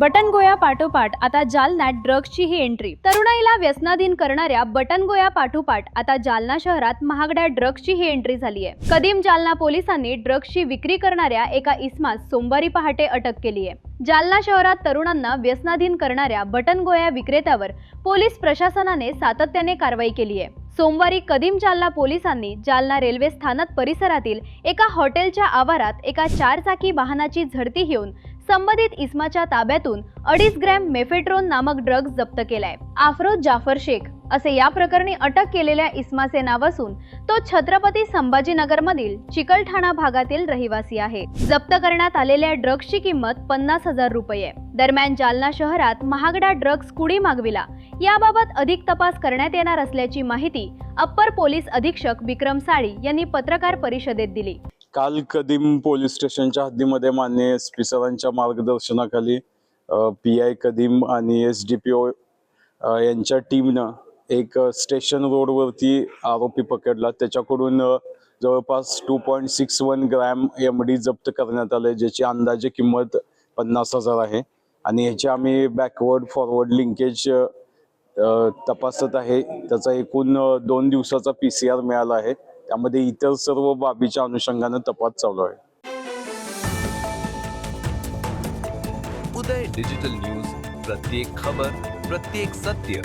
बटनगोया पाठोपाठ आता जालन्यात ड्रग्जची ही एंट्री। तरुणाईला व्यसनाधीन करणाऱ्या बटनगोया पाठोपाठ आता जालना शहरात महागड्या ड्रग्जची ही एंट्री झाली आहे। कदीम जालना पोलिसांनी ड्रग्जची विक्री करणाऱ्या एका इसमास सोमवारी पहाटे अटक केली आहे। जालना शहरात तरुणांना व्यसनाधीन करणाऱ्या बटनगोया विक्रेत्यावर पोलीस प्रशासनाने सातत्याने कारवाई केली आहे। सोमवारी कदीम जालना पोलिसांनी जालना रेल्वे स्थानक परिसरातील एका हॉटेलच्या आवारात एका 4 चाकी वाहनाची झडती घेऊन संबंधित इसमाच्या ताब्यातून 2.5 ग्रॅम मेफेड्रोन नामक ड्रग्ज जप्त केलाय। अफरोज जाफर शेख असे या प्रकरणी अटक केलेल्या इसमाचे नाव असून तो छत्रपती संभाजीनगर मधील चिकलठाणा भागातील रहिवासी आहे। जप्त करण्यात आलेल्या ड्रग्जची किंमत 50,000 रुपये आहे। दरम्यान जालना शहरात महागडा ड्रग्ज कुणी मागविला याबाबत अधिक तपास करण्यात येणार असल्याची माहिती अप्पर पोलीस अधीक्षक विक्रम साळी यांनी पत्रकार परिषदेत दिली। काल कदीम पोलीस स्टेशनच्या हद्दीमध्ये माननीय एसपी सरांच्या मार्गदर्शनाखाली पीआय कदीम आणि एसडीपीओ यांच्या टीमनं एक स्टेशन रोडवरती आरोपी पकडला। त्याच्याकडून जवळपास 2.61 ग्रॅम एमडी जप्त करण्यात आले, ज्याची अंदाजे किंमत 50,000 आहे। आणि ह्याची आम्ही बॅकवर्ड फॉरवर्ड लिंकेज तपासत आहे। त्याचा एकूण 2 दिवसाचा PCR मिळाला आहे। त्यामध्ये इतर सर्व बाबीच्या अनुषंगाने तपास चालू आहे। उदय डिजिटल न्यूज, प्रत्येक खबर, प्रत्येक सत्य।